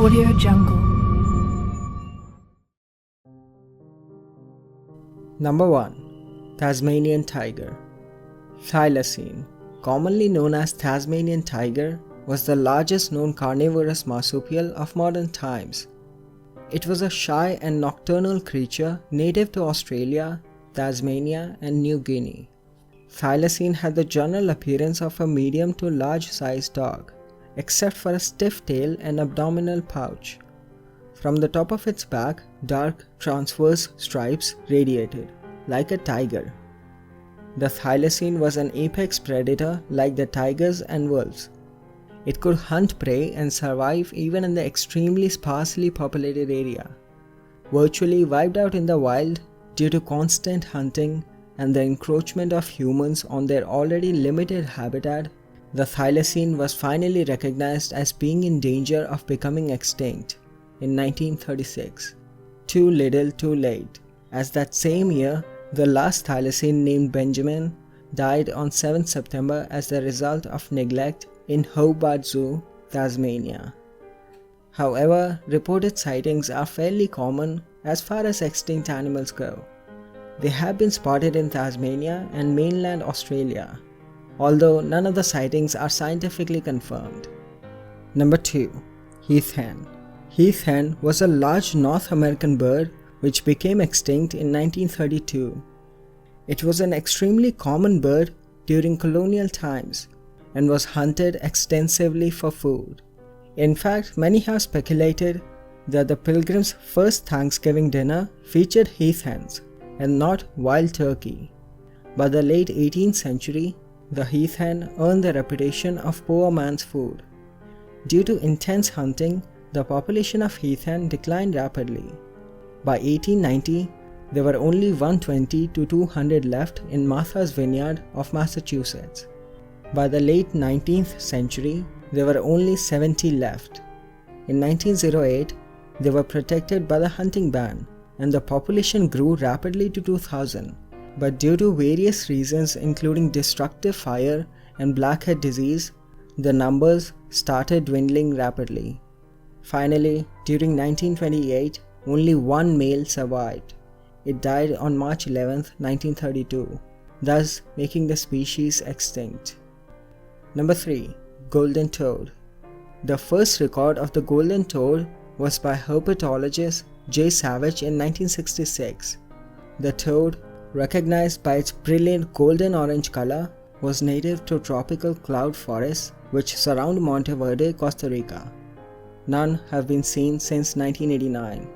Audio Jungle. Number 1. Tasmanian Tiger. Thylacine, commonly known as Tasmanian Tiger, was the largest known carnivorous marsupial of modern times. It was a shy and nocturnal creature native to Australia, Tasmania, and New Guinea. Thylacine had the general appearance of a medium to large-sized dog, except for a stiff tail and abdominal pouch. From the top of its back, dark transverse stripes radiated, like a tiger. The thylacine was an apex predator like the tigers and wolves. It could hunt prey and survive even in the extremely sparsely populated area. Virtually wiped out in the wild due to constant hunting and the encroachment of humans on their already limited habitat, the thylacine was finally recognized as being in danger of becoming extinct in 1936. Too little too late, as that same year the last thylacine named Benjamin died on 7 September as the result of neglect in Hobart Zoo, Tasmania. However, reported sightings are fairly common as far as extinct animals go. They have been spotted in Tasmania and mainland Australia, although none of the sightings are scientifically confirmed. Number 2. Heath hen. Heath hen was a large North American bird which became extinct in 1932. It was an extremely common bird during colonial times and was hunted extensively for food. In fact, many have speculated that the Pilgrims' first Thanksgiving dinner featured heath hens and not wild turkey. By the late 18th century, the heath hen earned the reputation of poor man's food. Due to intense hunting, the population of heath hen declined rapidly. By 1890, there were only 120 to 200 left in Martha's Vineyard of Massachusetts. By the late 19th century, there were only 70 left. In 1908, they were protected by the hunting ban, and the population grew rapidly to 2000. But due to various reasons including destructive fire and blackhead disease, the numbers started dwindling rapidly. Finally, during 1928, only one male survived. It died on March 11, 1932, thus making the species extinct. Number 3. Golden toad. The first record of the golden toad was by herpetologist J. Savage in 1966. The toad, recognized by its brilliant golden-orange color, was native to tropical cloud forests which surround Monteverde, Costa Rica. None have been seen since 1989.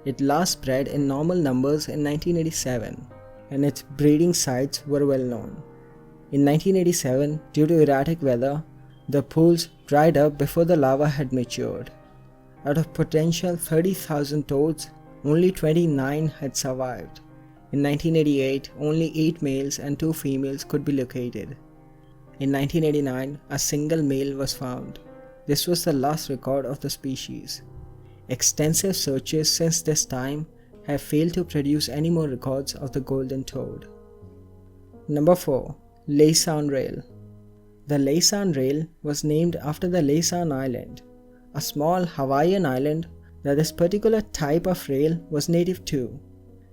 It last bred in normal numbers in 1987, and its breeding sites were well known. In 1987, due to erratic weather, the pools dried up before the larvae had matured. Out of potential 30,000 toads, only 29 had survived. In 1988, only 8 males and 2 females could be located. In 1989, a single male was found. This was the last record of the species. Extensive searches since this time have failed to produce any more records of the golden toad. Number 4. Laysan rail. The Laysan rail was named after the Laysan Island, a small Hawaiian island that this particular type of rail was native to.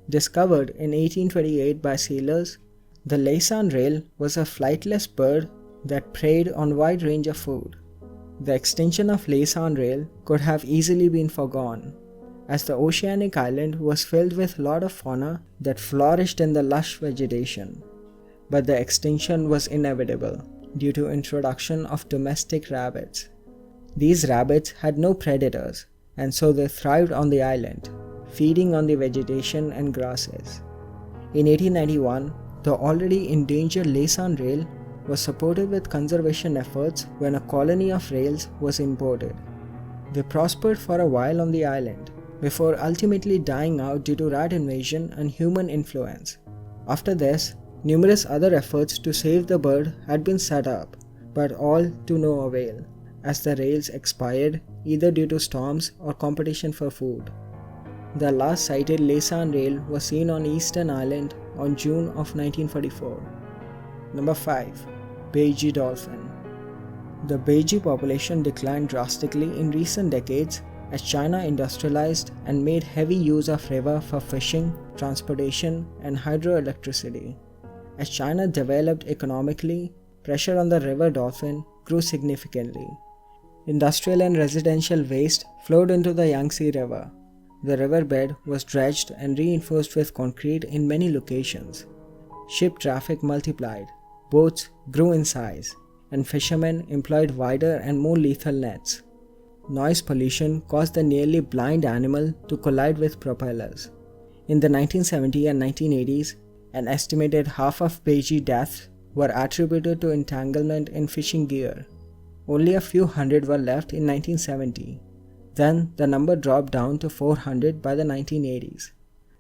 Discovered in 1828 by sailors, the Laysan rail was a flightless bird that preyed on a wide range of food. The extinction of Laysan rail could have easily been foregone, as the oceanic island was filled with a lot of fauna that flourished in the lush vegetation. But the extinction was inevitable due to introduction of domestic rabbits. These rabbits had no predators, and so they thrived on the island, feeding on the vegetation and grasses. In 1891, the already endangered Laysan rail was supported with conservation efforts when a colony of rails was imported. They prospered for a while on the island, before ultimately dying out due to rat invasion and human influence. After this, numerous other efforts to save the bird had been set up, but all to no avail, as the rails expired either due to storms or competition for food. The last sighted Laysan rail was seen on Eastern Island on June of 1944. Number 5. Beige dolphin. The beige population declined drastically in recent decades as China industrialized and made heavy use of river for fishing, transportation, and hydroelectricity. As China developed economically, pressure on the river Dolphin grew significantly. Industrial and residential waste flowed into the Yangtze River. The riverbed was dredged and reinforced with concrete in many locations. Ship traffic multiplied, boats grew in size, and fishermen employed wider and more lethal nets. Noise pollution caused the nearly blind animal to collide with propellers. In the 1970s and 1980s, an estimated half of Beiji deaths were attributed to entanglement in fishing gear. Only a few hundred were left in 1970. Then the number dropped down to 400 by the 1980s,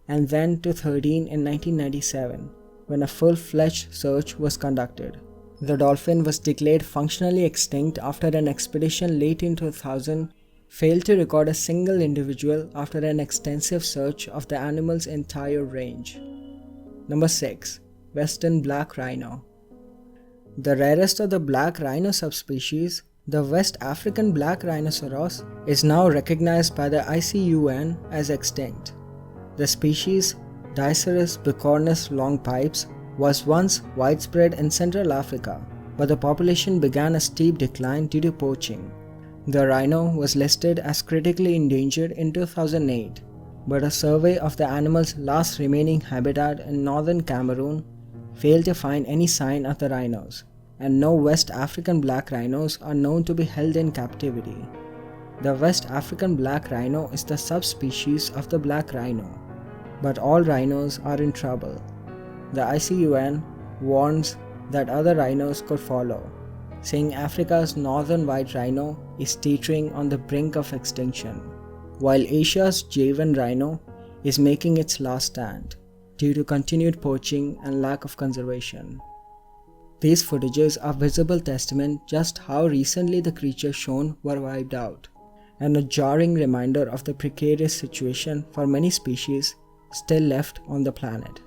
and then to 13 in 1997, when a full-fledged search was conducted. The dolphin was declared functionally extinct after an expedition late in 2000 failed to record a single individual after an extensive search of the animal's entire range. Number 6. Western Black Rhino. The rarest of the black rhino subspecies, the West African black rhinoceros, is now recognized by the IUCN as extinct. The species, Diceras bicornis longipes, was once widespread in Central Africa, but the population began a steep decline due to poaching. The rhino was listed as critically endangered in 2008, but a survey of the animal's last remaining habitat in northern Cameroon failed to find any sign of the rhinos, and no West African black rhinos are known to be held in captivity. The West African black rhino is the subspecies of the black rhino, but all rhinos are in trouble. The IUCN warns that other rhinos could follow, saying Africa's northern white rhino is teetering on the brink of extinction, while Asia's Javan rhino is making its last stand due to continued poaching and lack of conservation. These footages are visible testament just how recently the creatures shown were wiped out, and a jarring reminder of the precarious situation for many species still left on the planet.